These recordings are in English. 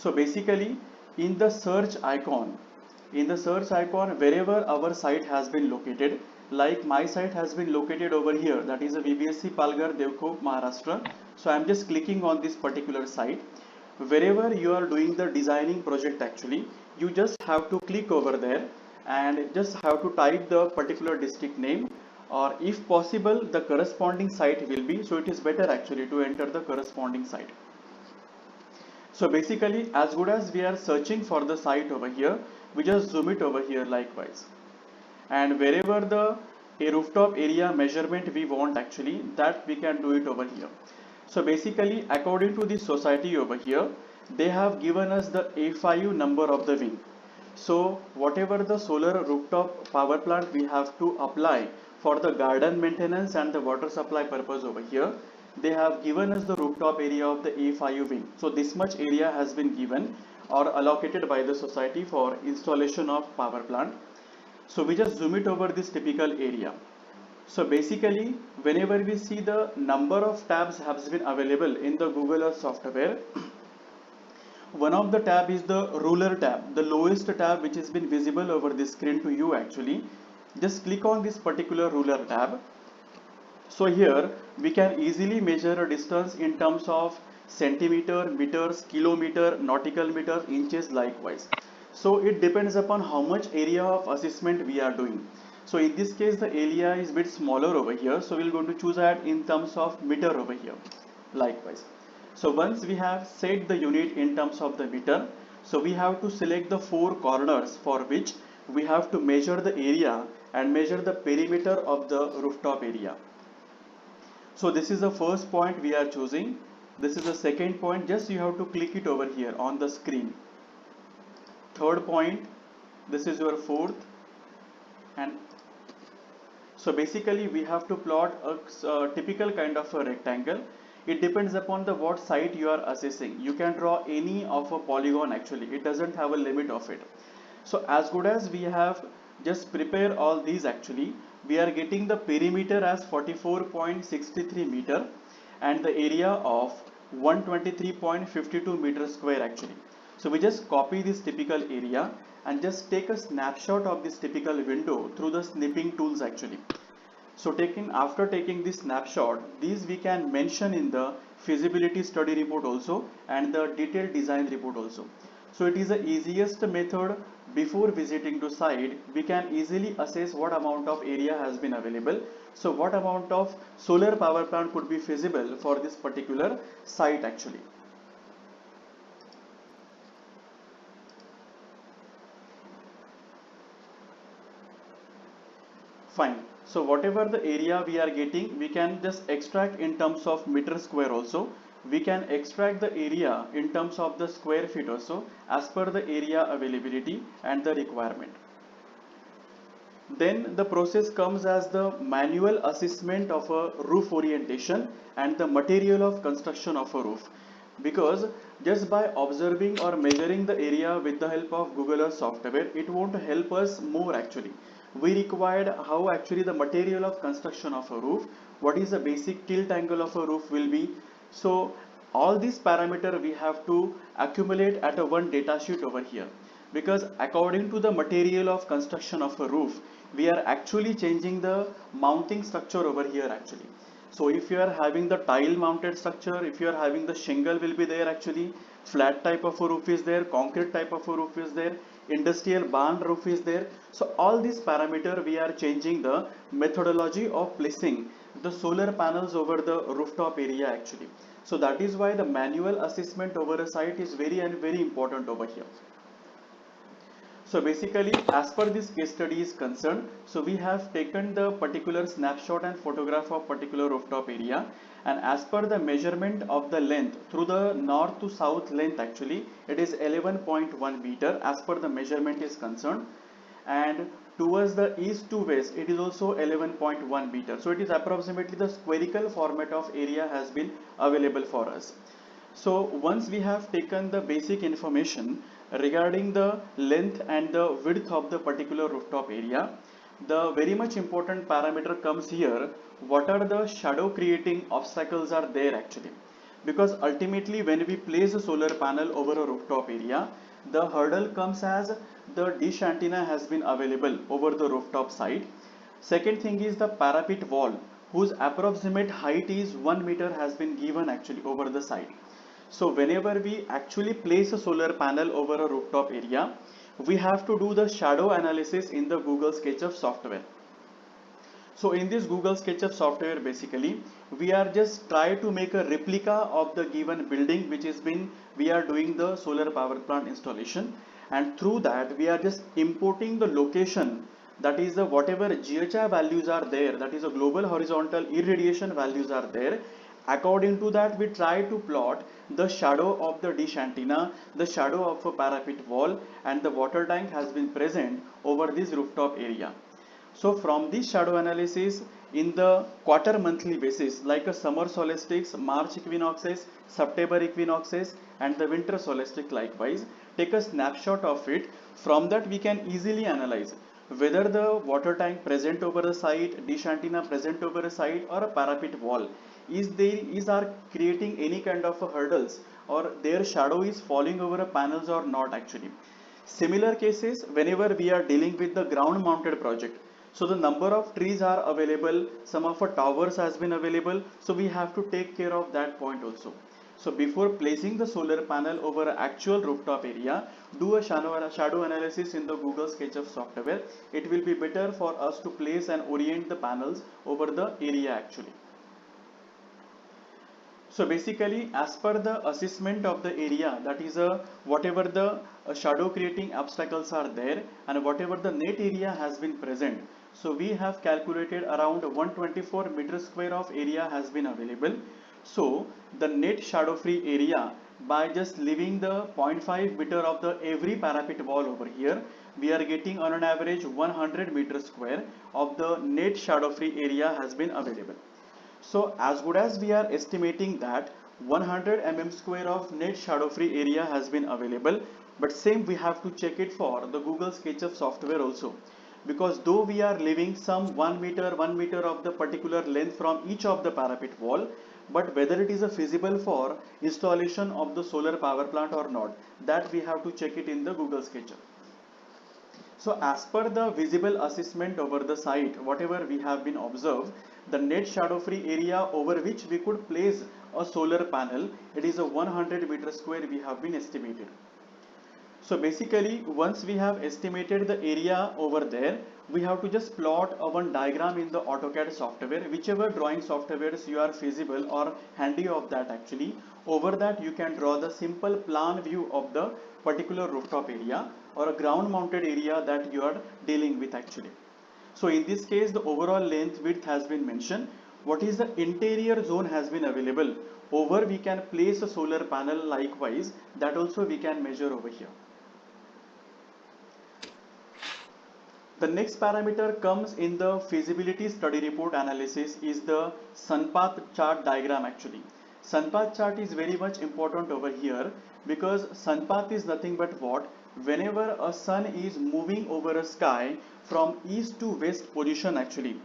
So basically in the search icon, wherever our site has been located, like my site has been located over here, that is a VBSC Palghar Devkhop Maharashtra. So I'm just clicking on this particular site. Wherever you are doing the designing project, actually you just have to click over there and just have to type the particular district name, or if possible the corresponding site will be, so it is better actually to enter the corresponding site. So basically, as good as we are searching for the site over here, we just zoom it over here likewise. And wherever the a rooftop area measurement we want, actually that we can do it over here. So basically, according to the society over here, they have given us the A5 number of the wing. So whatever the solar rooftop power plant we have to apply for the garden maintenance and the water supply purpose over here, they have given us the rooftop area of the A5 wing. So this much area has been given or allocated by the society for installation of power plant. So we just zoom it over this typical area. So basically, whenever we see the number of tabs has been available in the Google Earth software, one of the tab is the ruler tab, the lowest tab which has been visible over the screen to you actually. Just click on this particular ruler tab. So here we can easily measure a distance in terms of centimeter, meters, kilometer, nautical meter, inches likewise. So it depends upon how much area of assessment we are doing. So in this case the area is a bit smaller over here, so we're going to choose that in terms of meter over here likewise. So once we have set the unit in terms of the meter, so we have to select the four corners for which we have to measure the area and measure the perimeter of the rooftop area. So this is the first point we are choosing. This is the second point, just you have to click it over here on the screen. Third point, this is your fourth. And so basically we have to plot a typical kind of a rectangle. It depends upon the what site you are assessing. You can draw any of a polygon actually. It doesn't have a limit of it. So as good as we have just prepare all these actually, we are getting the perimeter as 44.63 meter and the area of 123.52 meters square actually. So we just copy this typical area and just take a snapshot of this typical window through the snipping tools actually. So after taking this snapshot, these we can mention in the feasibility study report also and the detailed design report also. So it is the easiest method. Before visiting to site, we can easily assess what amount of area has been available. So what amount of solar power plant could be feasible for this particular site actually. Fine. So whatever the area we are getting, we can just extract in terms of meter square also. We can extract the area in terms of the square feet also as per the area availability and the requirement. Then the process comes as the manual assessment of a roof orientation and the material of construction of a roof. Because just by observing or measuring the area with the help of Google Earth software, it won't help us more actually. We required how actually the material of construction of a roof, what is the basic tilt angle of a roof will be. So all these parameter we have to accumulate at a one data sheet over here, because according to the material of construction of a roof, we are actually changing the mounting structure over here actually. So if you are having the tile mounted structure, if you are having the shingle will be there actually, flat type of a roof is there, concrete type of a roof is there, industrial barn roof is there. So all these parameter we are changing the methodology of placing the solar panels over the rooftop area actually. So that is why the manual assessment over a site is very and very important over here. So basically, as per this case study is concerned, so we have taken the particular snapshot and photograph of particular rooftop area, and as per the measurement of the length through the north to south length actually, it is 11.1 meter as per the measurement is concerned, and towards the east to west it is also 11.1 meter. So it is approximately the spherical format of area has been available for us. So once we have taken the basic information regarding the length and the width of the particular rooftop area, the very much important parameter comes here. What are the shadow creating obstacles are there actually? because ultimately when we place a solar panel over a rooftop area, the hurdle comes as the dish antenna has been available over the rooftop side. Second thing is the parapet wall, whose approximate height is 1 meter has been given actually over the side. So whenever we actually place a solar panel over a rooftop area, we have to do the shadow analysis in the Google SketchUp software. So in this Google SketchUp software, basically, we are just try to make a replica of the given building which is been, we are doing the solar power plant installation, and through that we are just importing the location, that is the whatever GHI values are there, that is a global horizontal irradiation values are there. According to that, we try to plot the shadow of the dish antenna, the shadow of a parapet wall, and the water tank has been present over this rooftop area. So from this shadow analysis in the quarter monthly basis, like a summer solstice, March equinoxes, September equinoxes, and the winter solstice likewise, take a snapshot of it. From that we can easily analyze whether the water tank present over a site, dish antenna present over a site, or a parapet wall are creating any kind of a hurdles, or their shadow is falling over a panels or not actually. Similar cases whenever we are dealing with the ground mounted project. So the number of trees are available, some of our towers has been available, so we have to take care of that point also. So before placing the solar panel over an actual rooftop area, do a shadow analysis in the Google SketchUp software. It will be better for us to place and orient the panels over the area actually. So basically, as per the assessment of the area, that is whatever the shadow creating obstacles are there and whatever the net area has been present. So we have calculated around 124 meter square of area has been available. So the net shadow free area, by just leaving the 0.5 meter of the every parapet wall over here, we are getting on an average 100 meter square of the net shadow free area has been available. So as good as we are estimating that 100 mm square of net shadow free area has been available, but same we have to check it for the Google SketchUp software also, because though we are leaving some 1 meter of the particular length from each of the parapet wall, but whether it is a feasible for installation of the solar power plant or not, that we have to check it in the Google SketchUp. So as per the visible assessment over the site, whatever we have been observed, the net shadow free area over which we could place a solar panel, it is a 100 meter square we have been estimated. So basically, once we have estimated the area over there, we have to just plot a one diagram in the AutoCAD software, whichever drawing softwares you are feasible or handy of that actually. Over that you can draw the simple plan view of the particular rooftop area or a ground mounted area that you are dealing with actually. So in this case, the overall length width has been mentioned. What is the interior zone has been available. Over we can place a solar panel likewise, that also we can measure over here. The next parameter comes in the feasibility study report analysis is the sun path chart diagram actually. Sun path chart is very much important over here because sun path is nothing but what? Whenever a sun is moving over a sky from east to west position actually.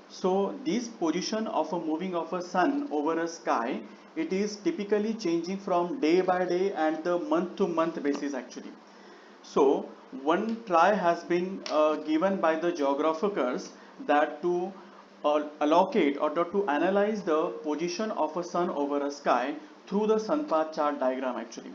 So this position of a moving of a sun over a sky, it is typically changing from day by day and the month to month basis actually. So one try has been given by the geographers that to allocate or to analyze the position of a sun over a sky through the sun path chart diagram actually.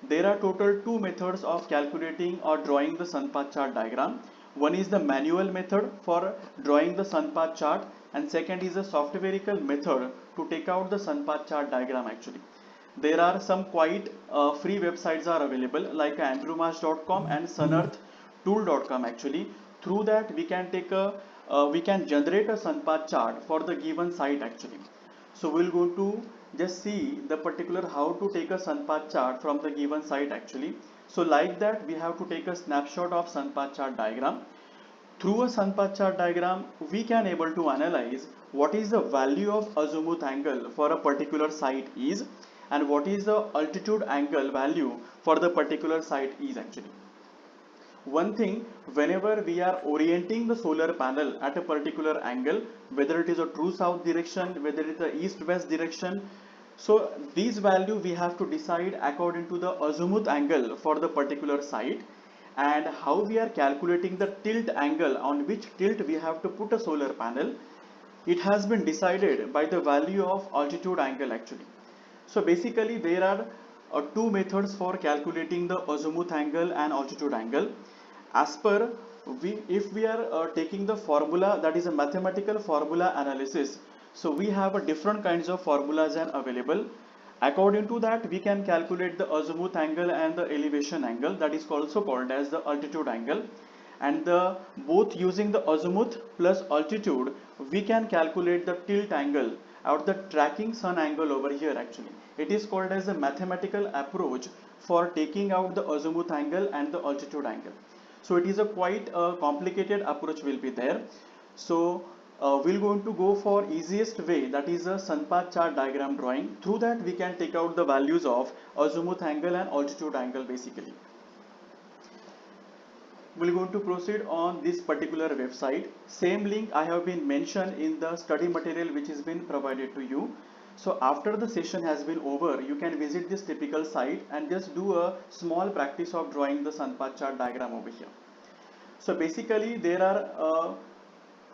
There are total two methods of calculating or drawing the sun path chart diagram. One is the manual method for drawing the sun path chart, and second is a softwareical method to take out the sun path chart diagram actually. There are some quite free websites are available like andrewmarsh.com and sunearthtool.com actually. Through that we can take a we can generate a sun path chart for the given site actually. So we'll go to just see the particular how to take a sun path chart from the given site actually. So like that we have to take a snapshot of sun path chart diagram. Through a sun path chart diagram, we can able to analyze what is the value of azimuth angle for a particular site is and what is the altitude angle value for the particular site is actually. One thing, whenever we are orienting the solar panel at a particular angle, whether it is a true south direction, whether it is a east-west direction, So these value we have to decide according to the azimuth angle for the particular site, and how we are calculating the tilt angle, on which tilt we have to put a solar panel. It has been decided by the value of altitude angle actually. So basically there are two methods for calculating the azimuth angle and altitude angle. As per if we are taking the formula, that is a mathematical formula analysis, so we have a different kinds of formulas and available. According to that, we can calculate the azimuth angle and the elevation angle, that is also called as the altitude angle. And the both using the azimuth plus altitude, we can calculate the tilt angle or the tracking sun angle over here actually. It is called as a mathematical approach for taking out the azimuth angle and the altitude angle. So it is a quite complicated approach will be there. So we're going to go for easiest way, that is a sun path chart diagram drawing. Through that we can take out the values of azimuth angle and altitude angle basically. We're going to proceed on this particular website. Same link I have been mentioned in the study material which has been provided to you. So after the session has been over, you can visit this typical site and just do a small practice of drawing the sun path chart diagram over here. So basically there are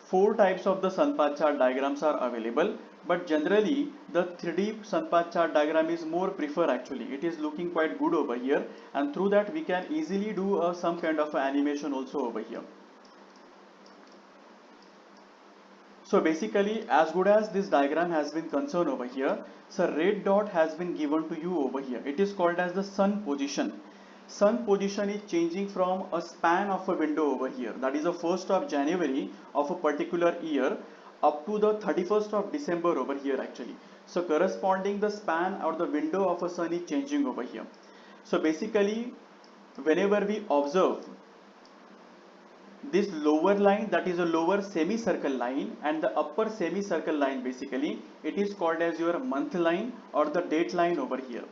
four types of the sun path chart diagrams are available, but generally the 3D sun path chart diagram is more preferred actually. It is looking quite good over here, and through that we can easily do some kind of animation also over here. So basically, as good as this diagram has been concerned over here, so red dot has been given to you over here. It is called as the sun position. Sun position is changing from a span of a window over here, that is the 1st of January of a particular year up to the 31st of December over here actually. So corresponding the span or the window of a sun is changing over here. So basically whenever we observe this lower line, that is a lower semicircle line, and the upper semicircle line, basically it is called as your month line or the date line over here.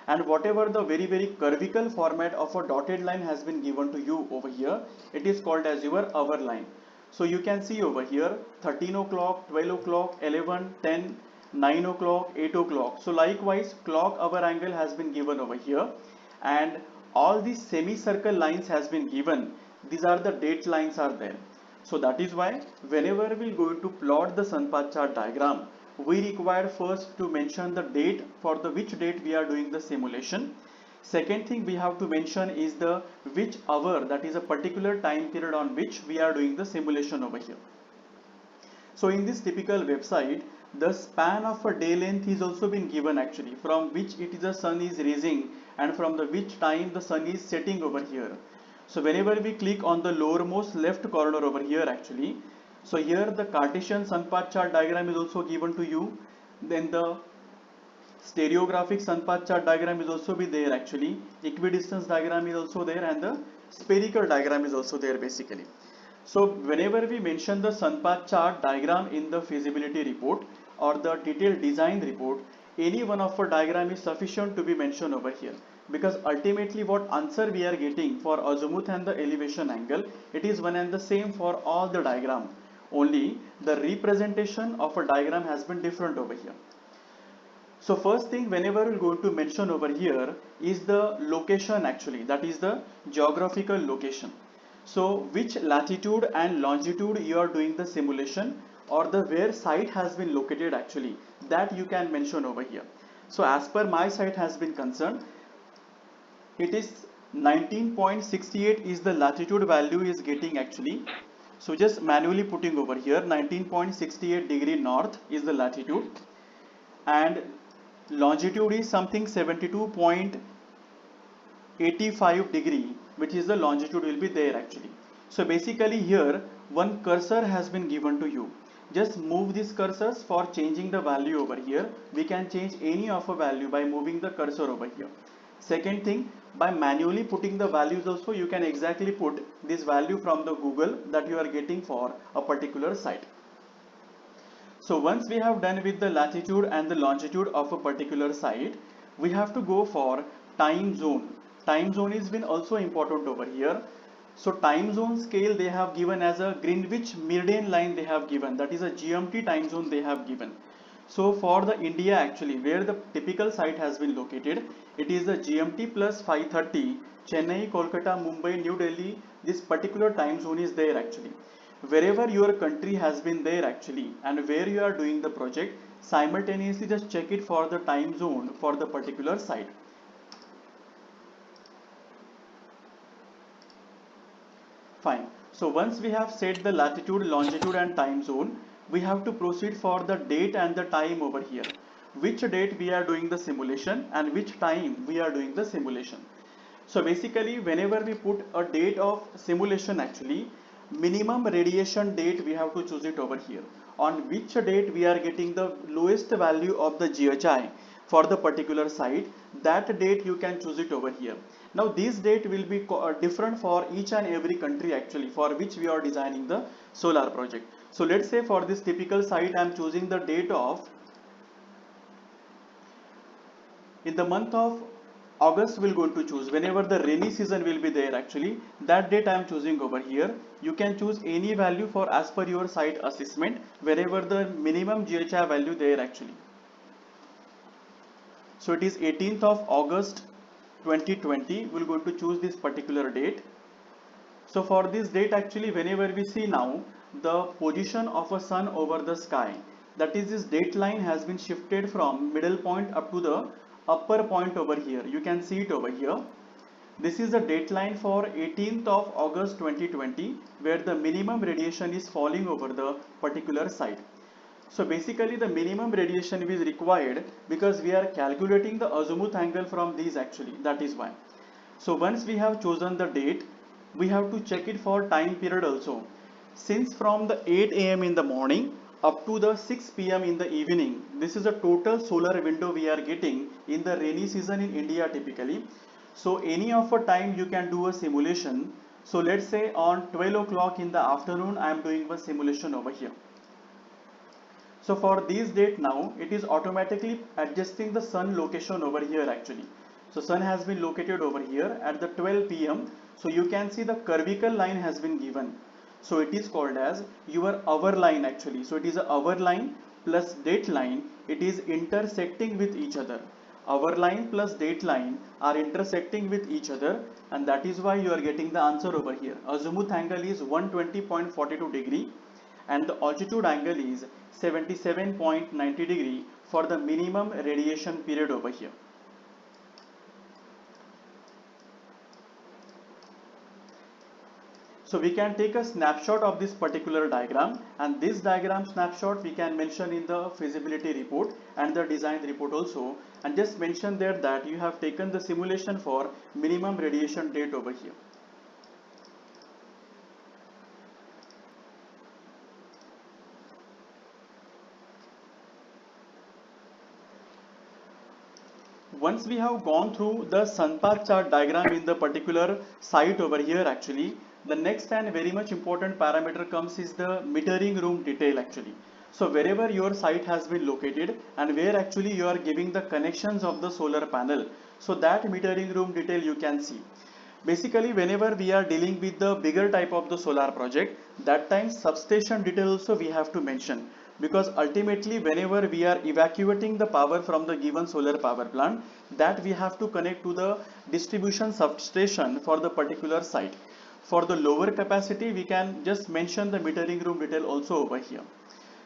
And whatever the very curvical format of a dotted line has been given to you over here, it is called as your hour line. So you can see over here 13 o'clock, 12 o'clock, 11, 10, 9 o'clock, 8 o'clock. So likewise clock hour angle has been given over here, and all these semicircle lines has been given. These are the date lines are there. So that is why whenever we are going to plot the sun path chart diagram, we require first to mention the date, for the which date we are doing the simulation. Second thing we have to mention is the which hour, that is a particular time period on which we are doing the simulation over here. So in this typical website, the span of a day length is also been given actually, from which it is the sun is rising and from the which time the sun is setting over here. So whenever we click on the lowermost left corner over here actually, so here the Cartesian sun path chart diagram is also given to you. Then the stereographic sun path chart diagram is also be there actually. Equidistance diagram is also there, and the spherical diagram is also there basically. So whenever we mention the sun path chart diagram in the feasibility report or the detailed design report, any one of our diagram is sufficient to be mentioned over here, because ultimately what answer we are getting for azimuth and the elevation angle, it is one and the same for all the diagram. Only the representation of a diagram has been different over here. So first thing whenever we're going to mention over here is the location actually, that is the geographical location. So which latitude and longitude you are doing the simulation, or the where site has been located actually, that you can mention over here. So as per my site has been concerned, it is 19.68 is the latitude value is getting actually. So just manually putting over here 19.68 degree north is the latitude, and longitude is something 72.85 degree, which is the longitude will be there actually. So basically here one cursor has been given to you. Just move these cursors for changing the value over here. We can change any of a value by moving the cursor over here. Second thing, by manually putting the values also, you can exactly put this value from the Google that you are getting for a particular site. So once we have done with the latitude and the longitude of a particular site, we have to go for time zone. Time zone is been also important over here. So time zone scale they have given as a Greenwich Meridian line they have given, that is a GMT time zone they have given. So for the India actually, where the typical site has been located, it is the GMT plus 5:30, Chennai, Kolkata, Mumbai, New Delhi. This particular time zone is there actually. Wherever your country has been there actually, and where you are doing the project, simultaneously just check it for the time zone for the particular site. Fine. So once we have set the latitude, longitude and time zone, we have to proceed for the date and the time over here. Which date we are doing the simulation and which time we are doing the simulation. So basically whenever we put a date of simulation actually, minimum radiation date we have to choose it over here. On which date we are getting the lowest value of the GHI for the particular site, that date you can choose it over here. Now this date will be different for each and every country actually for which we are designing the solar project. So let's say for this typical site I am choosing the date of in the month of August. We're going to choose whenever the rainy season will be there actually, that date I am choosing over here. You can choose any value for as per your site assessment wherever the minimum GHI value there actually. So it is 18th of August 2020. We're going to choose this particular date. So for this date actually whenever we see now the position of a sun over the sky, that is this date line has been shifted from middle point up to the upper point over here. You can see it over here. This is the date line for 18th of August 2020 where the minimum radiation is falling over the particular site. So basically the minimum radiation is required because we are calculating the azimuth angle from these actually, that is why. So once we have chosen the date, we have to check it for time period also. Since from the 8 a.m. in the morning up to the 6 p.m. in the evening, this is a total solar window we are getting in the rainy season in India typically. So any of a time you can do a simulation. So let's say on 12 o'clock in the afternoon I am doing a simulation over here. So for this date now, it is automatically adjusting the sun location over here actually. So sun has been located over here at the 12 p.m. So you can see the curvicle line has been given. So it is called as your hour line actually. So it is a hour line plus date line. It is intersecting with each other. Hour line plus date line are intersecting with each other, and that is why you are getting the answer over here. Azimuth angle is 120.42 degree and the altitude angle is 77.90 degree for the minimum radiation period over here. So we can take a snapshot of this particular diagram, and this diagram snapshot we can mention in the feasibility report and the design report also, and just mention there that you have taken the simulation for minimum radiation date over here. Once we have gone through the sun path chart diagram in the particular site over here actually, the next and very much important parameter comes is the metering room detail actually. So wherever your site has been located and where actually you are giving the connections of the solar panel, so that metering room detail you can see. Basically whenever we are dealing with the bigger type of the solar project, that time substation detail also we have to mention, because ultimately whenever we are evacuating the power from the given solar power plant, that we have to connect to the distribution substation for the particular site. For the lower capacity we can just mention the metering room detail also over here.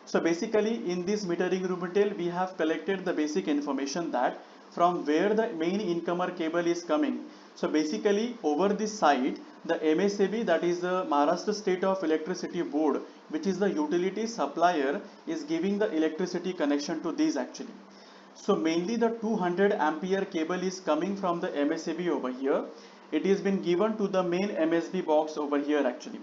So basically in this metering room detail we have collected the basic information that from where the main incomer cable is coming. So basically over this site the MSAB, that is the Maharashtra State of Electricity Board, which is the utility supplier, is giving the electricity connection to these actually. So mainly the 200 ampere cable is coming from the MSAB over here. It is been given to the main MSB box over here actually.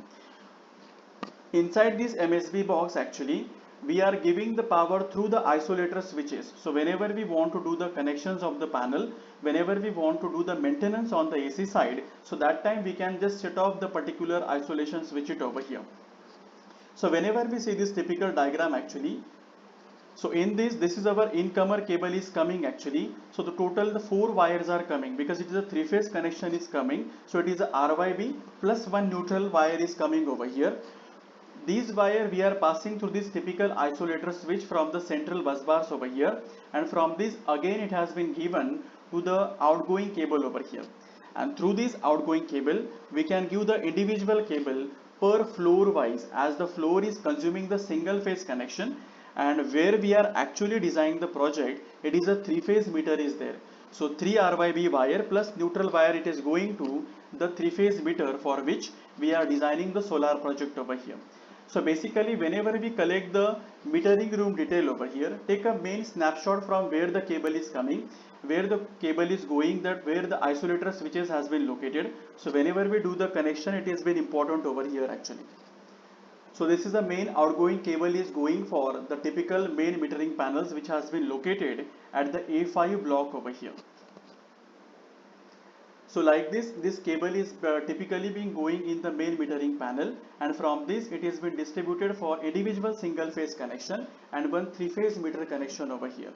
Inside this MSB box actually we are giving the power through the isolator switches. So whenever we want to do the connections of the panel, whenever we want to do the maintenance on the AC side, so that time we can just set off the particular isolation switch it over here. So whenever we see this typical diagram actually, so in this is our incomer cable is coming actually. So the total the 4 wires are coming because it is a 3-phase connection is coming. So it is a RYB plus 1 neutral wire is coming over here. These wire we are passing through this typical isolator switch from the central bus bars over here, and from this again it has been given to the outgoing cable over here, and through this outgoing cable we can give the individual cable per floor wise, as the floor is consuming the single phase connection, and where we are actually designing the project it is a three phase meter is there. So 3 RYB wire plus neutral wire it is going to the three phase meter for which we are designing the solar project over here. So basically whenever we collect the metering room detail over here, take a main snapshot from where the cable is coming, where the cable is going, that where the isolator switches has been located. So whenever we do the connection it has been important over here actually. So this is the main outgoing cable is going for the typical main metering panels which has been located at the A5 block over here. So like this cable is typically being going in the main metering panel, and from this it has been distributed for individual single phase connection and one three phase meter connection over here.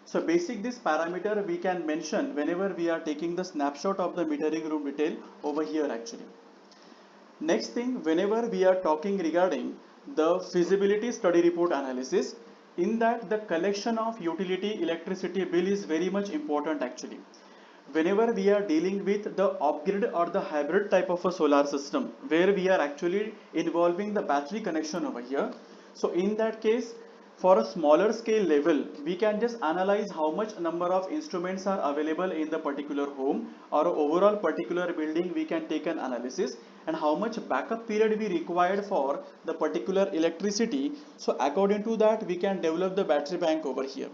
So basic this parameter we can mention whenever we are taking the snapshot of the metering room detail over here actually. Next thing, whenever we are talking regarding the feasibility study report analysis, in that the collection of utility electricity bill is very much important actually. Whenever we are dealing with the off-grid or the hybrid type of a solar system, where we are actually involving the battery connection over here. So in that case, for a smaller scale level, we can just analyze how much number of instruments are available in the particular home or overall particular building. We can take an analysis and how much backup period we required for the particular electricity. So according to that, we can develop the battery bank over here.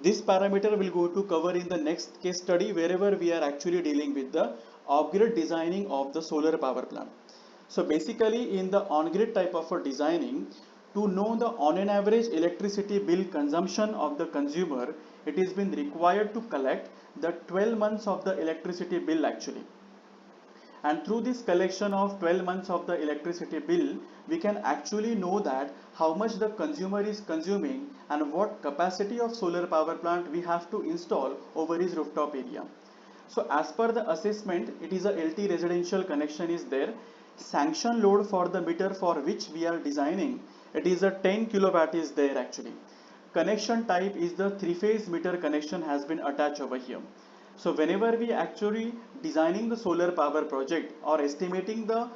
This parameter will go to cover in the next case study wherever we are actually dealing with the off-grid designing of the solar power plant. So basically in the on-grid type of a designing, to know the on an average electricity bill consumption of the consumer, it is been required to collect the 12 months of the electricity bill actually. And through this collection of 12 months of the electricity bill, we can actually know that how much the consumer is consuming and what capacity of solar power plant we have to install over his rooftop area. So as per the assessment, it is a LT residential connection is there. Sanction load for the meter for which we are designing, it is a 10 kilowatt is there actually. Connection type is the three phase meter connection has been attached over here. So whenever we actually designing the solar power project or estimating the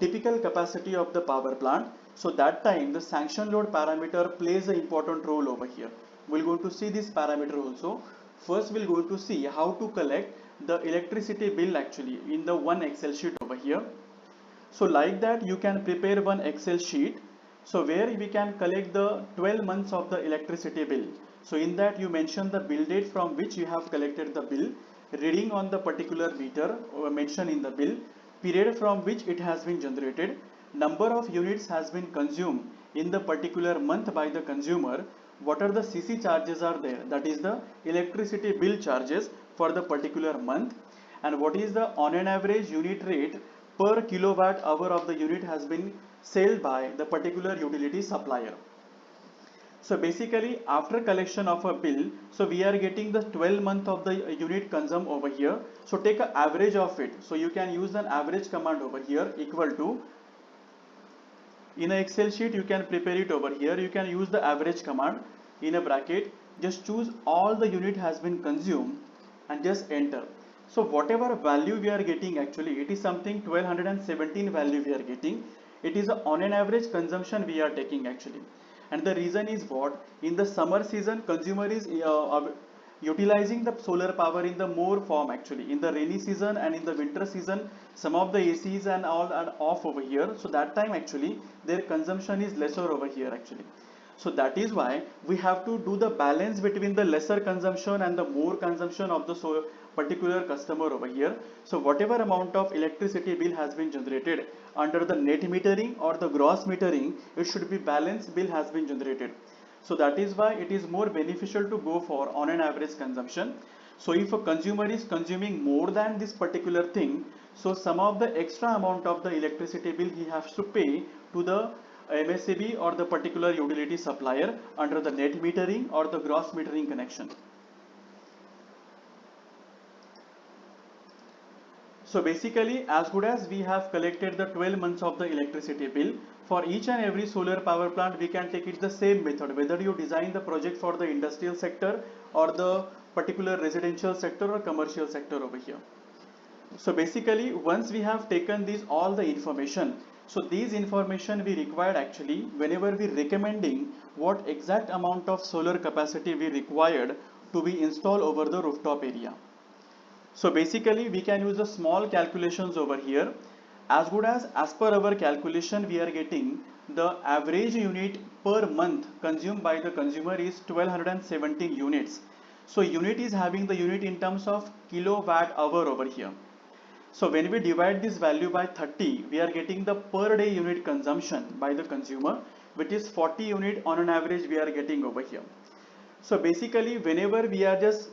typical capacity of the power plant, so that time the sanction load parameter plays an important role over here. We're going to see this parameter also. First we're going to see how to collect the electricity bill actually in the one Excel sheet over here. So like that you can prepare one Excel sheet, so where we can collect the 12 months of the electricity bill. So in that you mention the bill date from which you have collected the bill, reading on the particular meter or mention in the bill, period from which it has been generated, number of units has been consumed in the particular month by the consumer, what are the CC charges are there, that is the electricity bill charges for the particular month, and what is the on an average unit rate per kilowatt hour of the unit has been sold by the particular utility supplier. So basically after collection of a bill, so we are getting the 12 month of the unit consumed over here. So take an average of it. So you can use an average command over here equal to, in an Excel sheet you can prepare it over here. You can use the average command in a bracket. Just choose all the unit has been consumed and just enter. So whatever value we are getting actually, it is something 1217 value we are getting. It is on an average consumption we are taking actually. And the reason is what? In the summer season, consumer is utilizing the solar power in the more form actually. In the rainy season and in the winter season, some of the ACs and all are off over here. So that time actually their consumption is lesser over here actually. So that is why we have to do the balance between the lesser consumption and the more consumption of the particular customer over here. So whatever amount of electricity bill has been generated under the net metering or the gross metering, it should be balanced bill has been generated. So that is why it is more beneficial to go for on an average consumption. So if a consumer is consuming more than this particular thing, so some of the extra amount of the electricity bill he has to pay to the MSCB or the particular utility supplier under the net metering or the gross metering connection. So basically as good as we have collected the 12 months of the electricity bill, For each and every solar power plant, we can take it the same method, whether you design the project for the industrial sector or the particular residential sector or commercial sector over here. So basically, once we have taken these all the information, so these information we required actually whenever we recommending what exact amount of solar capacity we required to be installed over the rooftop area. So basically we can use the small calculations over here. As per our calculation, we are getting the average unit per month consumed by the consumer is 1217 units. So unit is having the unit in terms of kilowatt hour over here. So when we divide this value by 30, we are getting the per day unit consumption by the consumer, which is 40 unit on an average we are getting over here. So basically, whenever we are just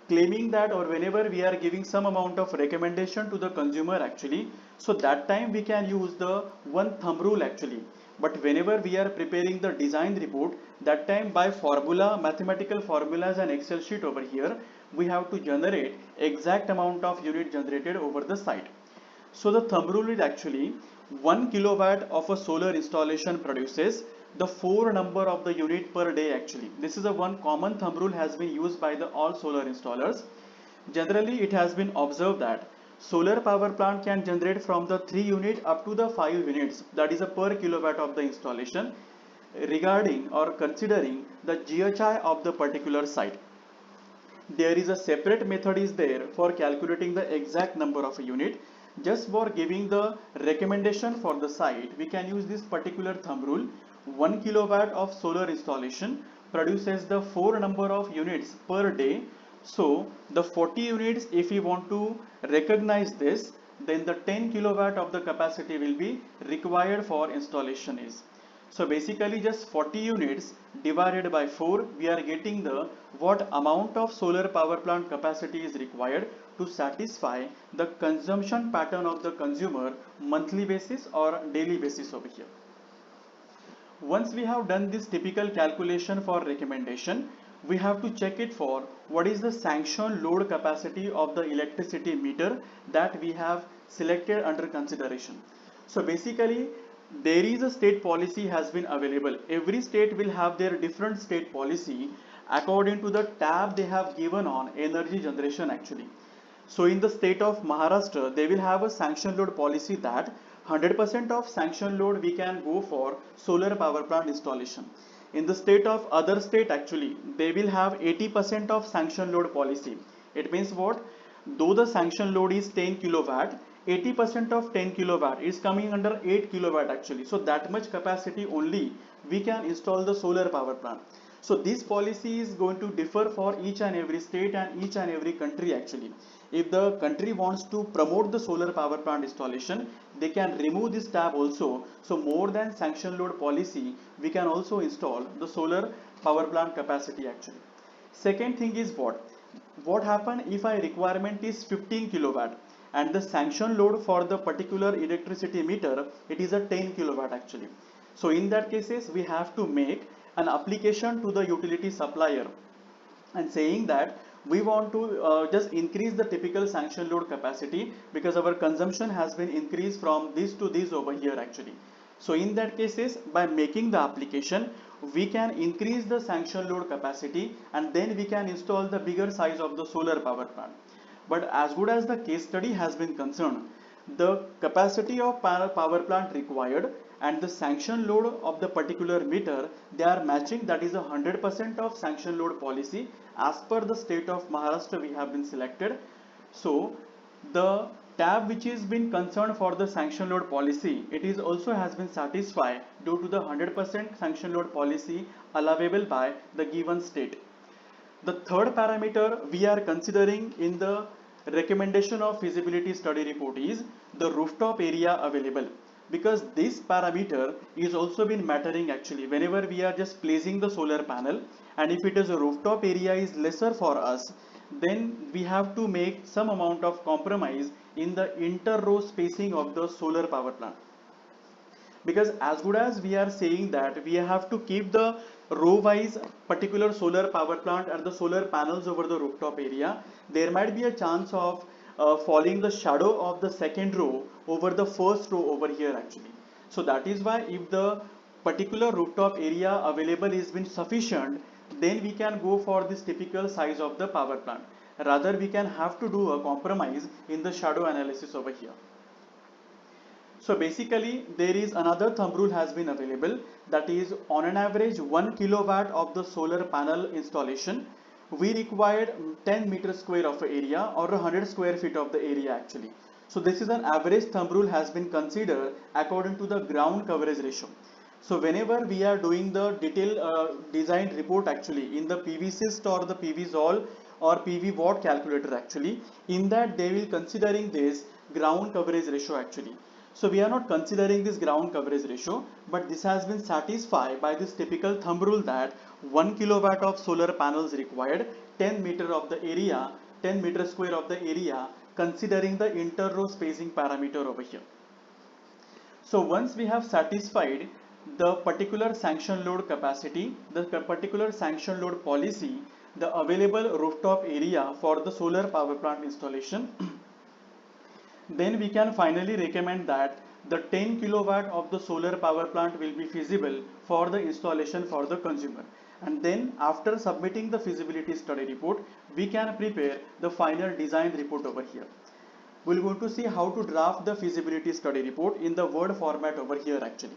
claiming that, or whenever we are giving some amount of recommendation to the consumer actually, so that time we can use the one thumb rule actually. But whenever we are preparing the design report, that time by formula, mathematical formulas and Excel sheet over here, we have to generate exact amount of unit generated over the site. So the thumb rule is actually 1 kilowatt of a solar installation produces the 4 number of the unit per day actually. This is a one common thumb rule has been used by the all solar installers. Generally, it has been observed that solar power plant can generate from the 3 unit up to the 5 units, that is a per kilowatt of the installation, regarding or considering the GHI of the particular site. There is a separate method is there for calculating the exact number of a unit. Just for giving the recommendation for the site, we can use this particular thumb rule. 1 kilowatt of solar installation produces the 4 number of units per day. So the 40 units, if we want to recognize this, then the 10 kilowatt of the capacity will be required for installation is. So basically just 40 units divided by 4, we are getting the what amount of solar power plant capacity is required to satisfy the consumption pattern of the consumer monthly basis or daily basis over here. Once we have done this typical calculation for recommendation, we have to check it for what is the sanctioned load capacity of the electricity meter that we have selected under consideration. So basically, there is a state policy has been available. Every state will have their different state policy according to the tab they have given on energy generation actually. So in the state of Maharashtra, they will have a sanction load policy that 100% of sanction load we can go for solar power plant installation. In the state of other state actually, they will have 80% of sanction load policy. It means what? Though the sanction load is 10 kilowatt, 80% of 10 kilowatt is coming under 8 kilowatt actually. So that much capacity only we can install the solar power plant. So this policy is going to differ for each and every state and each and every country actually. If the country wants to promote the solar power plant installation, they can remove this tab also. So more than sanction load policy, we can also install the solar power plant capacity actually. Second thing is what happen if my requirement is 15 kilowatt and the sanction load for the particular electricity meter, it is a 10 kilowatt actually. So in that cases, we have to make an application to the utility supplier and saying that we want to just increase the typical sanction load capacity because our consumption has been increased from this to this over here actually. So in that cases, by making the application, we can increase the sanction load capacity and then we can install the bigger size of the solar power plant. But as good as the case study has been concerned, the capacity of power plant required and the sanction load of the particular meter, they are matching, that is 100% of sanction load policy as per the state of Maharashtra we have been selected. So the tab which is been concerned for the sanction load policy, it is also has been satisfied due to the 100% sanction load policy allowable by the given state. The third parameter we are considering in the recommendation of feasibility study report is the rooftop area available, because this parameter is also been mattering actually whenever we are just placing the solar panel, and if it is a rooftop area is lesser for us, then we have to make some amount of compromise in the inter-row spacing of the solar power plant. Because as good as we are saying that we have to keep the row wise particular solar power plant and the solar panels over the rooftop area, there might be a chance of falling the shadow of the second row over the first row over here actually. So that is why if the particular rooftop area available is been sufficient, then we can go for this typical size of the power plant. Rather, we can have to do a compromise in the shadow analysis over here. So basically there is another thumb rule has been available, that is on an average 1 kilowatt of the solar panel installation we required 10 meter square of area or 100 square feet of the area actually. So this is an average thumb rule has been considered according to the ground coverage ratio. So whenever we are doing the detailed design report actually in the PVsyst or the PVSol or PV watt calculator actually, in that they will considering this ground coverage ratio actually. So we are not considering this ground coverage ratio, but this has been satisfied by this typical thumb rule that 1 kilowatt of solar panels required, 10 meter of the area, 10 meter square of the area, considering the inter-row spacing parameter over here. So once we have satisfied the particular sanction load capacity, the particular sanction load policy, the available rooftop area for the solar power plant installation, then we can finally recommend that the 10 kilowatt of the solar power plant will be feasible for the installation for the consumer. And then after submitting the feasibility study report, we can prepare the final design report over here. We're going to see how to draft the feasibility study report in the Word format over here actually.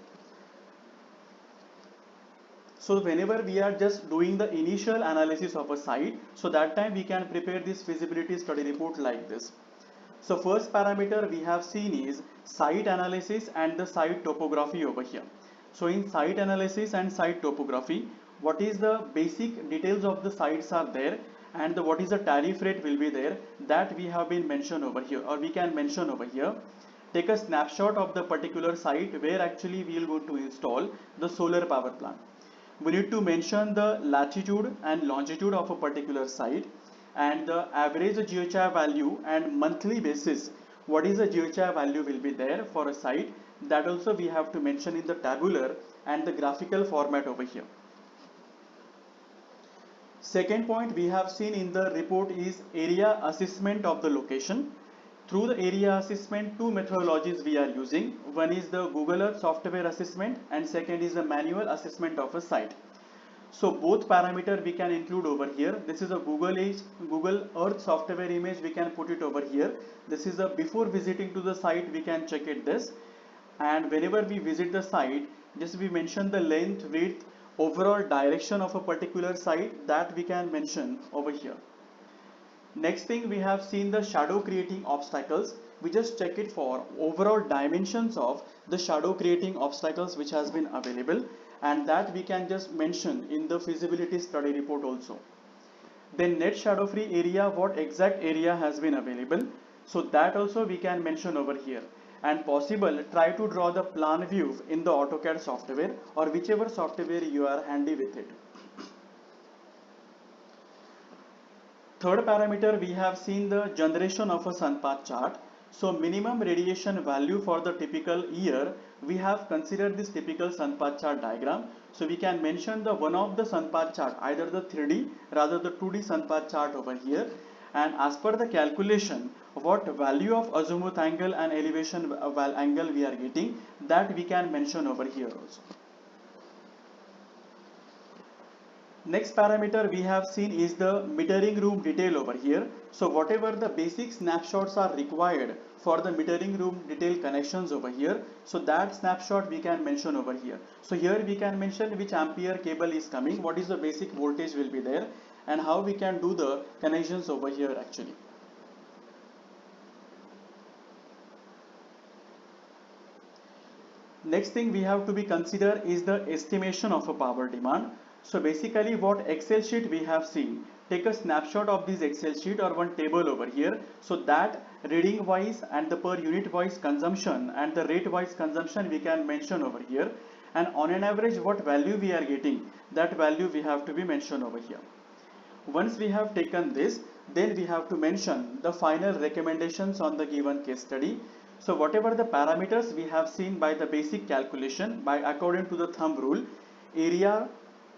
So whenever we are just doing the initial analysis of a site, so that time we can prepare this feasibility study report like this. So first parameter we have seen is site analysis and the site topography over here. So in site analysis and site topography, what is the basic details of the sites are there, and what is the tariff rate will be there, that we have been mentioned over here, or we can mention over here. Take a snapshot of the particular site where actually we are going to install the solar power plant. We need to mention the latitude and longitude of a particular site, and the average GHI value and monthly basis what is the GHI value will be there for a site, that also we have to mention in the tabular and the graphical format over here. Second point we have seen in the report is area assessment of the location. Through the area assessment, two methodologies we are using. One is the Google Earth software assessment and second is the manual assessment of a site. So both parameter we can include over here. This is a Google Earth software image, we can put it over here. This is a before visiting to the site we can check it this, and whenever we visit the site, just we mention the length, width, overall direction of a particular site, that we can mention over here. Next thing we have seen the shadow creating obstacles. We just check it for overall dimensions of the shadow creating obstacles which has been available, and that we can just mention in the feasibility study report also. Then net shadow free area, what exact area has been available, so that also we can mention over here. And possible try to draw the plan view in the AutoCAD software or whichever software you are handy with it. Third parameter we have seen the generation of a sun path chart. So minimum radiation value for the typical year, we have considered this typical sun path chart diagram. So we can mention the one of the sun path chart, either the 3D rather the 2D sun path chart over here, and as per the calculation what value of azimuth angle and elevation angle we are getting, that we can mention over here also. Next parameter we have seen is the metering room detail over here. So whatever the basic snapshots are required for the metering room detail connections over here, so that snapshot we can mention over here. So here we can mention which ampere cable is coming, what is the basic voltage will be there, and how we can do the connections over here actually. Next thing we have to be consider is the estimation of a power demand. So basically what Excel sheet we have seen, take a snapshot of this Excel sheet or one table over here, so that reading wise and the per unit wise consumption and the rate wise consumption we can mention over here, and on an average what value we are getting, that value we have to be mentioned over here. Once we have taken this, then we have to mention the final recommendations on the given case study. So whatever the parameters we have seen by the basic calculation by according to the thumb rule, area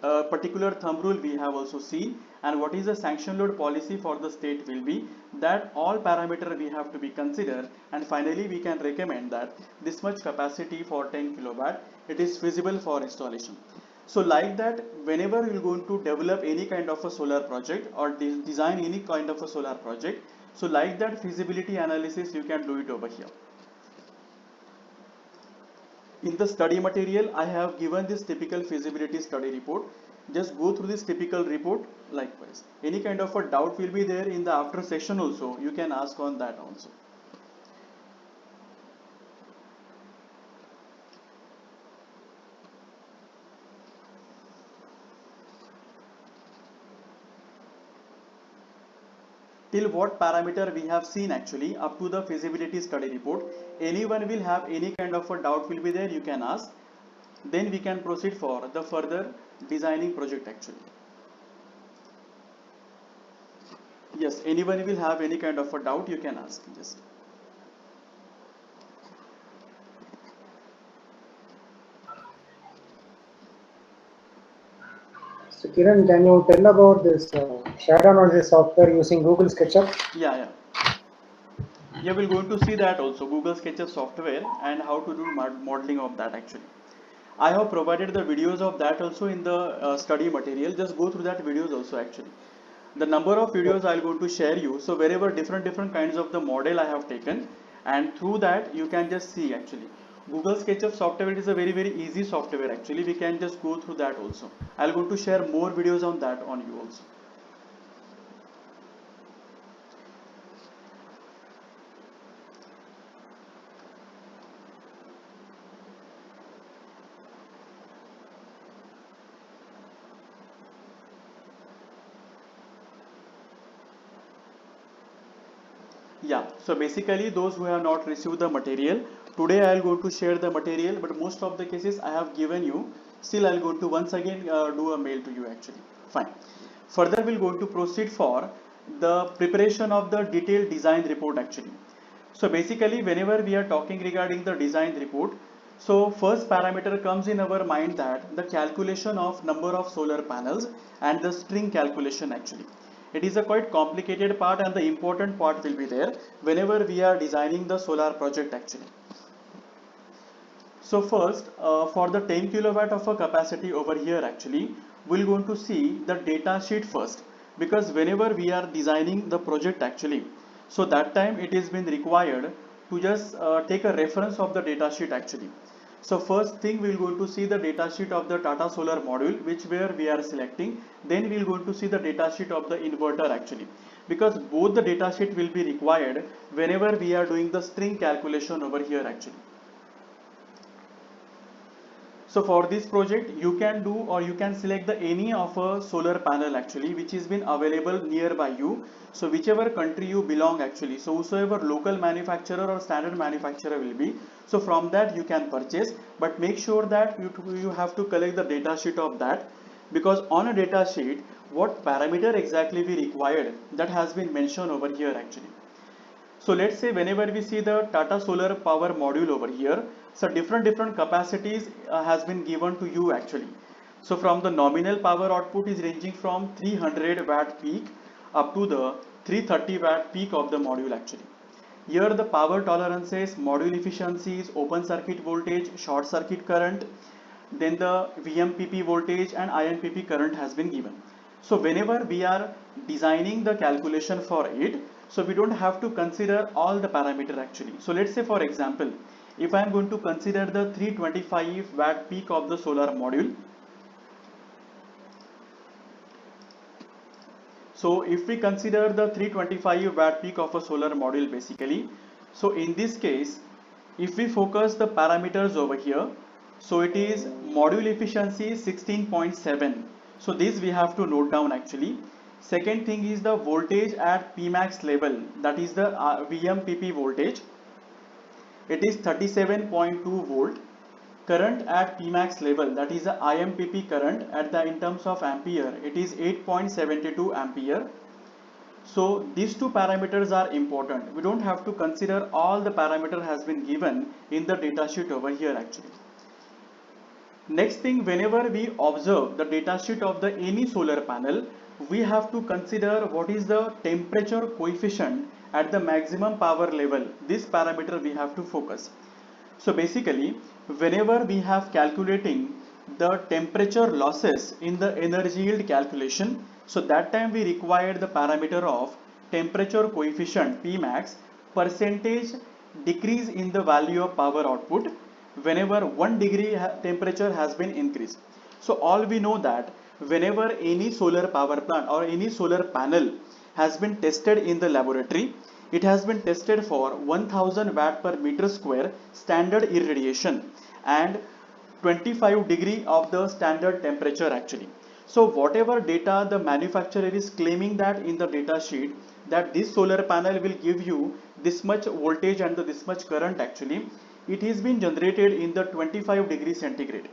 particular thumb rule we have also seen, and what is the sanction load policy for the state will be that all parameter we have to be considered, and finally we can recommend that this much capacity for 10 kilowatt it is feasible for installation. So like that, whenever you're going to develop any kind of a solar project or design any kind of a solar project, so like that feasibility analysis you can do it over here. In the study material, I have given this typical feasibility study report. Just go through this typical report likewise. Any kind of a doubt will be there in the after session also. You can ask on that also. Till what parameter we have seen actually up to the feasibility study report. Anyone will have any kind of a doubt will be there, you can ask. Then we can proceed for the further designing project actually. Yes, anyone will have any kind of a doubt, you can ask. Just. So Kiran, can you tell about this shadow analysis software using Google SketchUp? Yeah. Yeah, we're going to see that also, Google SketchUp software and how to do modeling of that actually. I have provided the videos of that also in the study material. Just go through that videos also actually. The number of videos I'm going to share you. So wherever different kinds of the model I have taken, and through that you can just see actually. Google SketchUp software is a very easy software actually. We can just go through that also. I'm going to share more videos on that on you also. Yeah, so basically those who have not received the material, today I'll go to share the material, but most of the cases I have given you. Still I'll go to once again do a mail to you actually. Fine. Further we'll going to proceed for the preparation of the detailed design report actually. So basically whenever we are talking regarding the design report, so first parameter comes in our mind that the calculation of number of solar panels and the string calculation actually. It is a quite complicated part, and the important part will be there whenever we are designing the solar project actually. So first, for the 10 kilowatt of a capacity over here actually, we're going to see the data sheet first, because whenever we are designing the project actually, so that time it is been required to just take a reference of the data sheet actually. So first thing we're going to see the data sheet of the Tata Solar module, which where we are selecting. Then we're going to see the data sheet of the inverter actually, because both the data sheet will be required whenever we are doing the string calculation over here actually. So for this project, you can do or you can select the any of a solar panel actually, which is been available nearby you. So whichever country you belong actually, so whosoever local manufacturer or standard manufacturer will be, so from that you can purchase, but make sure that you have to collect the data sheet of that, because on a data sheet, what parameter exactly we required, that has been mentioned over here actually. So let's say whenever we see the Tata Solar Power module over here, so different capacities has been given to you actually. So from the nominal power output is ranging from 300 watt peak up to the 330 watt peak of the module actually. Here the power tolerances, module efficiencies, open circuit voltage, short circuit current, then the VMPP voltage and IMPP current has been given. So whenever we are designing the calculation for it, so we don't have to consider all the parameter actually. So let's say for example, if I am going to consider the 325 watt peak of the solar module. So if we consider the 325 watt peak of a solar module basically, so in this case, if we focus the parameters over here, so it is module efficiency 16.7. So this we have to note down actually. Second thing is the voltage at Pmax level, that is the VMPP voltage. It is 37.2 volt. Current at Pmax level, that is the IMPP current at the in terms of ampere, it is 8.72 ampere. So these two parameters are important. We don't have to consider all the parameter has been given in the data sheet over here actually. Next thing, whenever we observe the data sheet of the any solar panel, we have to consider what is the temperature coefficient at the maximum power level. This parameter we have to focus. So basically, whenever we have calculating the temperature losses in the energy yield calculation, so that time we require the parameter of temperature coefficient Pmax percentage decrease in the value of power output whenever 1 degree temperature has been increased. So all we know that whenever any solar power plant or any solar panel has been tested in the laboratory, it has been tested for 1000 watt per meter square standard irradiation and 25 degree of the standard temperature actually. So whatever data the manufacturer is claiming that in the data sheet that this solar panel will give you this much voltage and this much current, actually it is been generated in the 25 degree centigrade.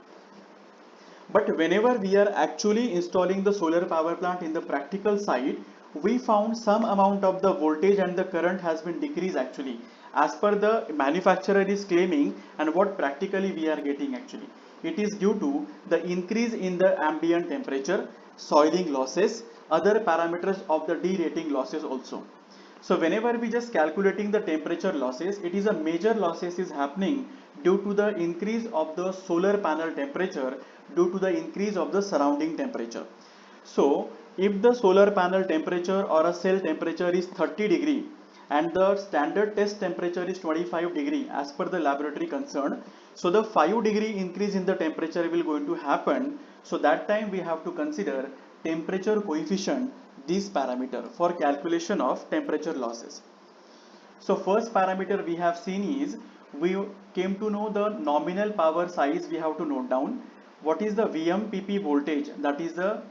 But whenever we are actually installing the solar power plant in the practical side, we found some amount of the voltage and the current has been decreased actually as per the manufacturer is claiming, and what practically we are getting actually. It is due to the increase in the ambient temperature, soiling losses, other parameters of the derating losses also. So whenever we just calculating the temperature losses, it is a major losses is happening due to the increase of the solar panel temperature due to the increase of the surrounding temperature. So if the solar panel temperature or a cell temperature is 30 degree and the standard test temperature is 25 degree as per the laboratory concern, so the 5 degree increase in the temperature will going to happen. So that time we have to consider temperature coefficient, this parameter for calculation of temperature losses. So first parameter we have seen is we came to know the nominal power size. We have to note down what is the VMPP voltage, that is the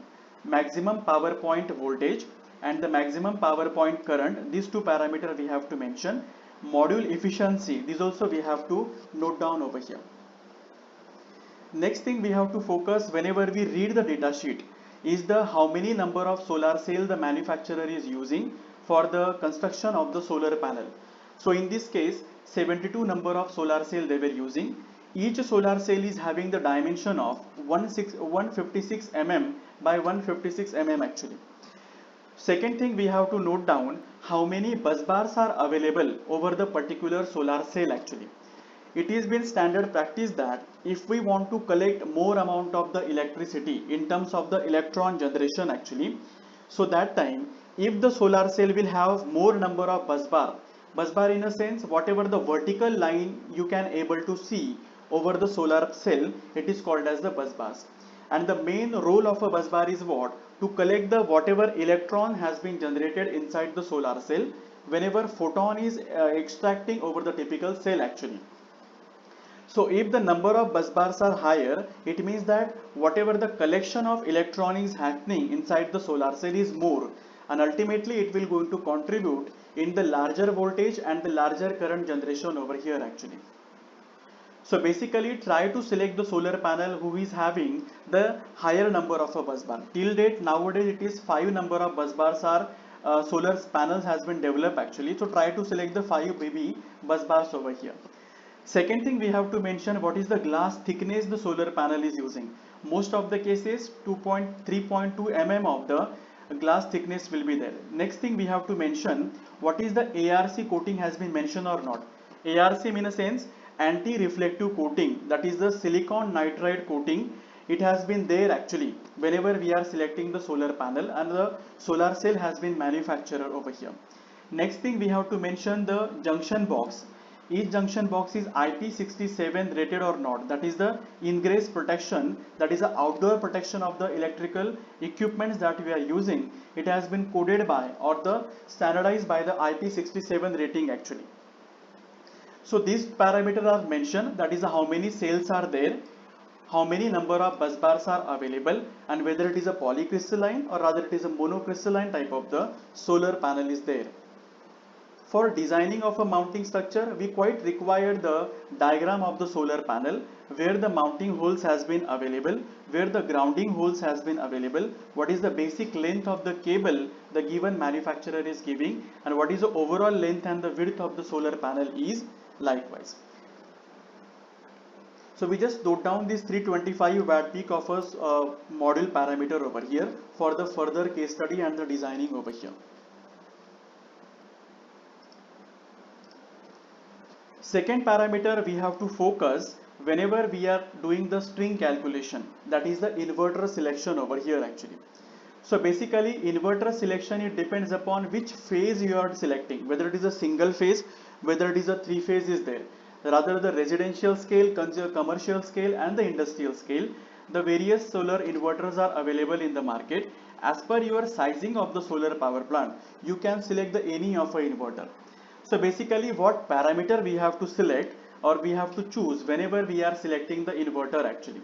maximum power point voltage, and the maximum power point current. These two parameter we have to mention. Module efficiency, this also we have to note down over here. Next thing we have to focus whenever we read the data sheet is the how many number of solar cell the manufacturer is using for the construction of the solar panel. So in this case 72 number of solar cell they were using. Each solar cell is having the dimension of 156 mm by 156 mm actually. Second thing we have to note down how many bus bars are available over the particular solar cell actually. It has been standard practice that if we want to collect more amount of the electricity in terms of the electron generation actually, so that time if the solar cell will have more number of bus bar in a sense whatever the vertical line you can able to see over the solar cell, it is called as the bus bars. And the main role of a bus bar is what? To collect the whatever electron has been generated inside the solar cell whenever photon is extracting over the typical cell actually. So if the number of bus bars are higher, it means that whatever the collection of electron is happening inside the solar cell is more, and ultimately it will going to contribute in the larger voltage and the larger current generation over here actually. So basically try to select the solar panel who is having the higher number of a bus bar. Till date nowadays it is 5 number of bus bars are solar panels has been developed actually. So try to select the 5 BB bus bars over here. Second thing we have to mention what is the glass thickness the solar panel is using. Most of the cases 3.2 mm of the glass thickness will be there. Next thing we have to mention what is the ARC coating has been mentioned or not. ARC in a sense anti-reflective coating, that is the silicon nitride coating. It has been there actually whenever we are selecting the solar panel and the solar cell has been manufactured over here. Next thing we have to mention the junction box. Each junction box is IP67 rated or not, that is the ingress protection, that is the outdoor protection of the electrical equipments that we are using. It has been coded by or the standardized by the IP67 rating actually. So these parameters are mentioned, that is how many cells are there, how many number of bus bars are available, and whether it is a polycrystalline or rather it is a monocrystalline type of the solar panel is there. For designing of a mounting structure, we quite require the diagram of the solar panel where the mounting holes has been available, where the grounding holes has been available, what is the basic length of the cable the given manufacturer is giving, and what is the overall length and the width of the solar panel is likewise. So we just note down this 325 watt peak of a module parameter over here for the further case study and the designing over here. Second parameter we have to focus whenever we are doing the string calculation, that is the inverter selection over here actually. So basically inverter selection, it depends upon which phase you are selecting, whether it is a single phase, whether it is a three phase is there, rather the residential scale, commercial scale and the industrial scale. The various solar inverters are available in the market. As per your sizing of the solar power plant, you can select the any of a inverter. So basically what parameter we have to select or we have to choose whenever we are selecting the inverter actually.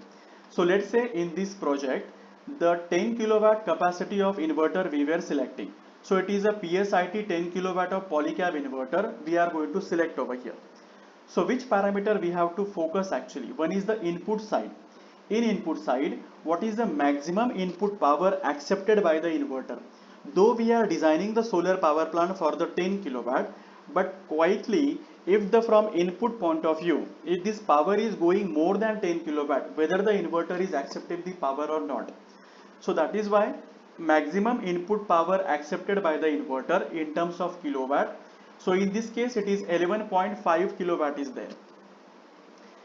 So let's say in this project, the 10 kilowatt capacity of inverter we were selecting. So it is a PSIT 10 kilowatt of polycab inverter we are going to select over here. So which parameter we have to focus actually? One is the input side. In input side, what is the maximum input power accepted by the inverter? Though we are designing the solar power plant for the 10 kilowatt, but quietly if the from input point of view, if this power is going more than 10 kilowatt, whether the inverter is accepting the power or not. So that is why maximum input power accepted by the inverter in terms of kilowatt. So in this case it is 11.5 kilowatt is there.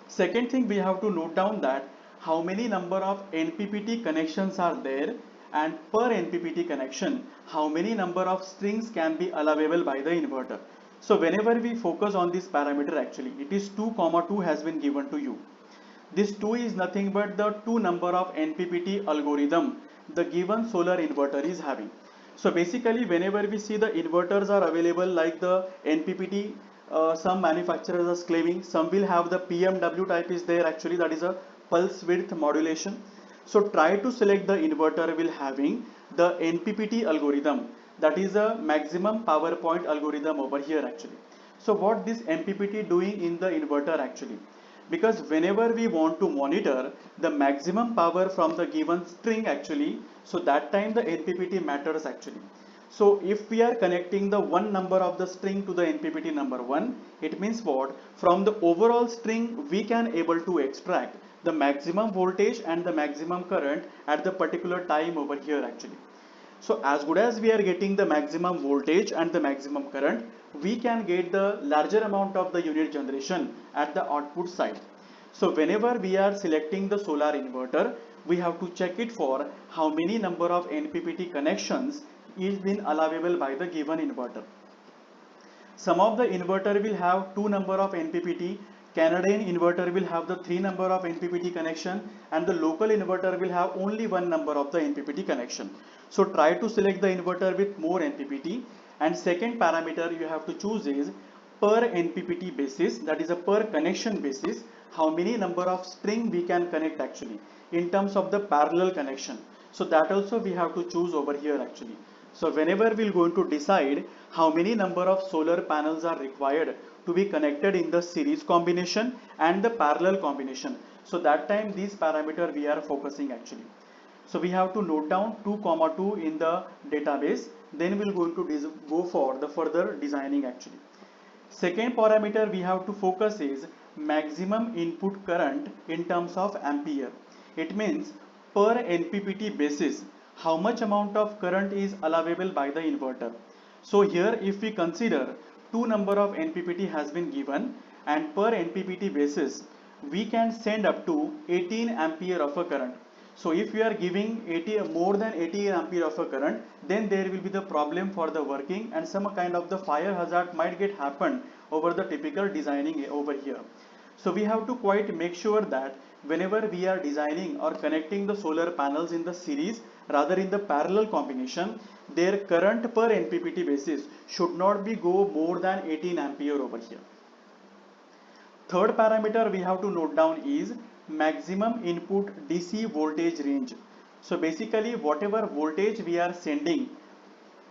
Second thing we have to note down that how many number of NPPT connections are there, and per NPPT connection how many number of strings can be allowable by the inverter. So whenever we focus on this parameter actually, it is 2,2 has been given to you. This 2 is nothing but the 2 number of NPPT algorithm the given solar inverter is having. So basically whenever we see the inverters are available like the NPPT, some manufacturers are claiming, some will have the PMW type is there actually, that is a pulse width modulation. So try to select the inverter will having the NPPT algorithm, that is a maximum power point algorithm over here actually. So what this MPPT doing in the inverter actually? Because whenever we want to monitor the maximum power from the given string actually, so that time the NPPT matters actually. So if we are connecting the one number of the string to the NPPT number 1, it means what? From the overall string we can able to extract the maximum voltage and the maximum current at the particular time over here actually. So as good as we are getting the maximum voltage and the maximum current, we can get the larger amount of the unit generation at the output side. So whenever we are selecting the solar inverter, we have to check it for how many number of NPPT connections is been allowable by the given inverter. Some of the inverter will have 2 number of NPPT, Canadian inverter will have the 3 number of NPPT connection, and the local inverter will have only 1 number of the NPPT connection. So try to select the inverter with more NPPT. And second parameter you have to choose is per NPPT basis, that is a per connection basis, how many number of string we can connect actually in terms of the parallel connection. So that also we have to choose over here actually. So whenever we're going to decide how many number of solar panels are required to be connected in the series combination and the parallel combination, so that time these parameter we are focusing actually. So we have to note down 2,2 in the database, then we'll going to go for the further designing actually. Second parameter we have to focus is maximum input current in terms of ampere. It means per NPPT basis how much amount of current is allowable by the inverter. So here if we consider 2 number of NPPT has been given, and per NPPT basis we can send up to 18 ampere of a current. So if we are giving more than 80 ampere of a current, then there will be the problem for the working, and some kind of the fire hazard might get happen over the typical designing over here. So we have to quite make sure that whenever we are designing or connecting the solar panels in the series, rather in the parallel combination, their current per NPPT basis should not be go more than 18 ampere over here. Third parameter we have to note down is maximum input DC voltage range. So basically whatever voltage we are sending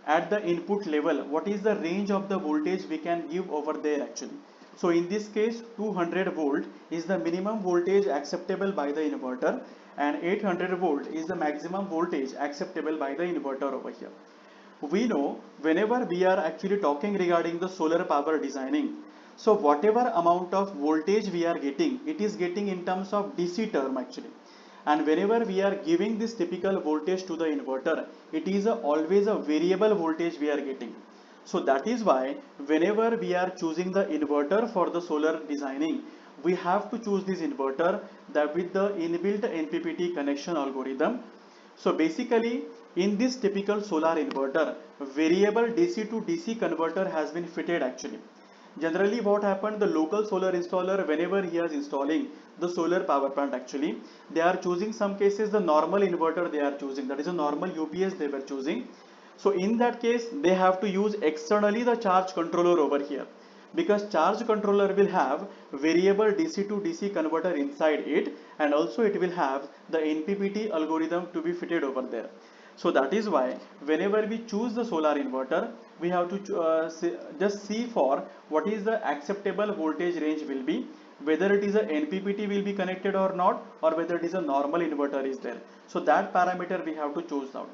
at the input level, what is the range of the voltage we can give over there actually. So in this case 200 volt is the minimum voltage acceptable by the inverter, and 800 volt is the maximum voltage acceptable by the inverter over here. We know whenever we are actually talking regarding the solar power designing, So whatever amount of voltage we are getting, it is getting in terms of DC term actually. And whenever we are giving this typical voltage to the inverter, it is always a variable voltage we are getting. So that is why whenever we are choosing the inverter for the solar designing, we have to choose this inverter that with the inbuilt NPPT connection algorithm. So basically in this typical solar inverter, variable DC to DC converter has been fitted actually. Generally what happened, the local solar installer, whenever he is installing the solar power plant actually, they are choosing some cases the normal inverter they are choosing, that is a normal UPS they were choosing. So in that case they have to use externally the charge controller over here, because charge controller will have variable DC to DC converter inside it, and also it will have the NPPT algorithm to be fitted over there. So that is why whenever we choose the solar inverter, we have to just see for what is the acceptable voltage range will be, whether it is a NPPT will be connected or not, or whether it is a normal inverter is there. So that parameter we have to choose out.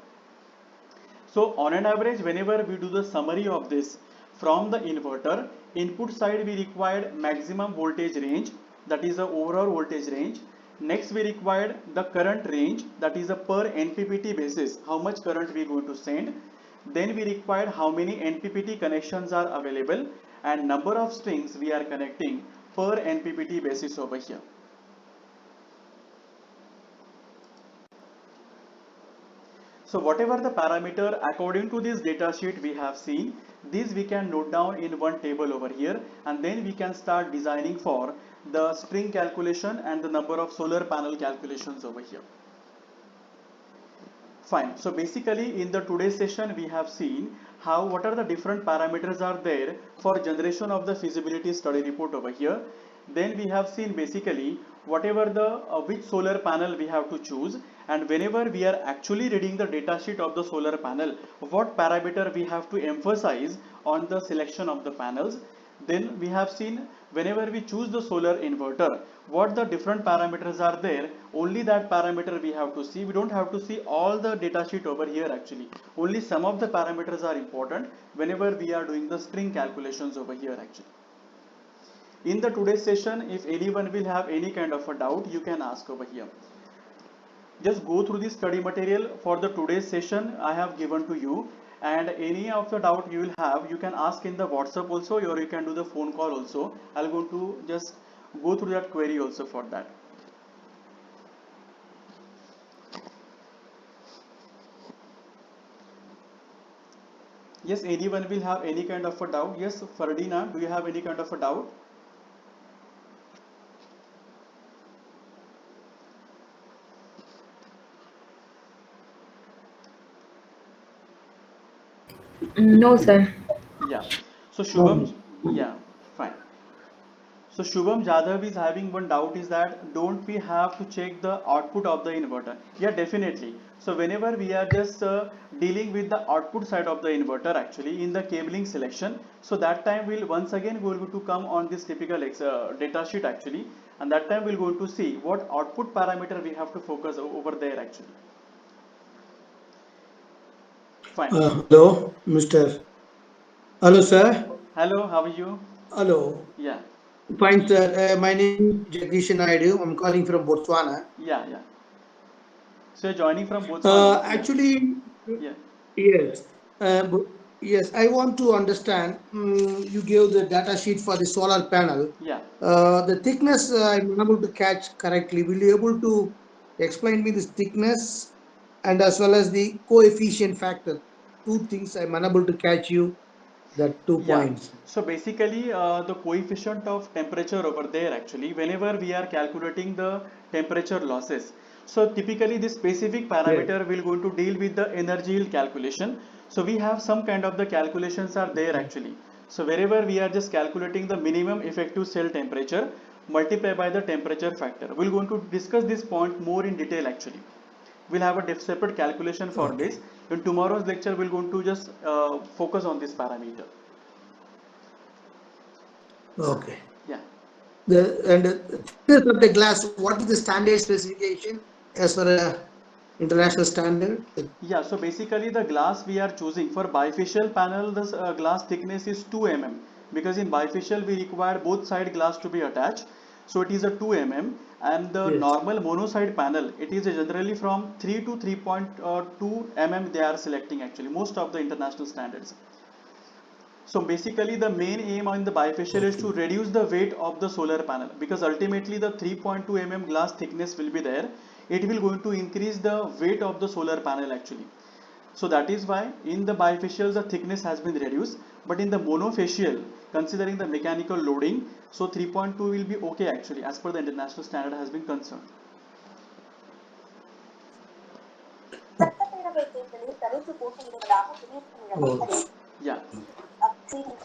So on an average, whenever we do the summary of this, from the inverter input side we required maximum voltage range, that is the overall voltage range. Next we required the current range, that is a per NPPT basis, how much current we are going to send. Then we required how many NPPT connections are available and number of strings we are connecting per NPPT basis over here. So whatever the parameter according to this data sheet we have seen, these we can note down in one table over here, and then we can start designing for the string calculation and the number of solar panel calculations over here. Fine. So basically in the today's session we have seen how what are the different parameters are there for generation of the feasibility study report over here. Then we have seen basically whatever the which solar panel we have to choose, and whenever we are actually reading the data sheet of the solar panel, what parameter we have to emphasize on the selection of the panels. Then we have seen whenever we choose the solar inverter, what the different parameters are there, only that parameter we have to see. We don't have to see all the data sheet over here actually. Only some of the parameters are important whenever we are doing the string calculations over here actually. In the today's session, if anyone will have any kind of a doubt, you can ask over here. Just go through the study material for the today's session I have given to you, and any of the doubt you will have, you can ask in the WhatsApp also, or you can do the phone call also. I'll go to just go through that query also for that. Yes, anyone will have any kind of a doubt? Yes, Ferdinand, do you have any kind of a doubt? No, sir. Yeah. So Shubham, yeah, fine. So Shubham Jadhav is having one doubt is that don't we have to check the output of the inverter? Yeah, definitely. So whenever we are just dealing with the output side of the inverter actually in the cabling selection, so that time we'll once again going to come on this typical data sheet actually, and that time we'll going to see what output parameter we have to focus over there actually. Fine. Hello, Mr. Hello, sir. Hello, how are you? Hello. Yeah, Fine, sir. My name is Jagdish Naidu. I'm calling from Botswana. yeah. So you're joining from Botswana? Yeah, Actually, yeah, yes. Yes, I want to understand. You gave the data sheet for the solar panel. yeah. The thickness I'm unable to catch correctly. Will you able to explain me this thickness and as well as the coefficient factor? Two things I'm unable to catch you. That 2 points. So basically, the coefficient of temperature over there actually, whenever we are calculating the temperature losses. So typically this specific Yes. parameter will going to deal with the energy yield calculation. So we have some kind of the calculations are there actually. So wherever we are just calculating the minimum effective cell temperature multiplied by the temperature factor. We're going to discuss this point more in detail actually. We'll have a separate calculation for Okay. this. In tomorrow's lecture, we're going to just focus on this parameter. Okay. Yeah. The thickness of the glass. What is the standard specification as per a international standard? Yeah, so basically the glass we are choosing for bifacial panel, the glass thickness is 2 mm. because in bifacial we require both side glass to be attached. So it is a 2 mm, and the Yes. normal mono side panel, it is generally from 3 to 3.2 mm they are selecting actually, most of the international standards. So basically the main aim on the bifacial is to reduce the weight of the solar panel, because ultimately the 3.2 mm glass thickness will be there. It will going to increase the weight of the solar panel actually. So that is why in the bifacial the thickness has been reduced, but in the monofacial, considering the mechanical loading, so 3.2 will be okay actually as per the international standard has been concerned. Oh. Yeah.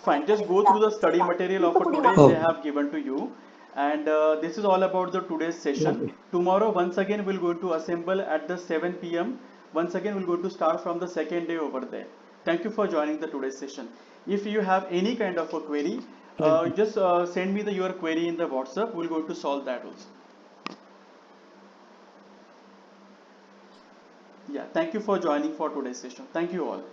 Fine, just go through the study material of today they Okay. have given to you, and this is all about the today's session. Okay. Tomorrow once again we'll going to assemble at the 7 p.m. Once again we'll going to start from the second day over there. Thank you for joining the today's session. If you have any kind of a query, Thank you. just send me your query in the WhatsApp. We'll go to solve that also. Yeah, thank you for joining for today's session. Thank you all.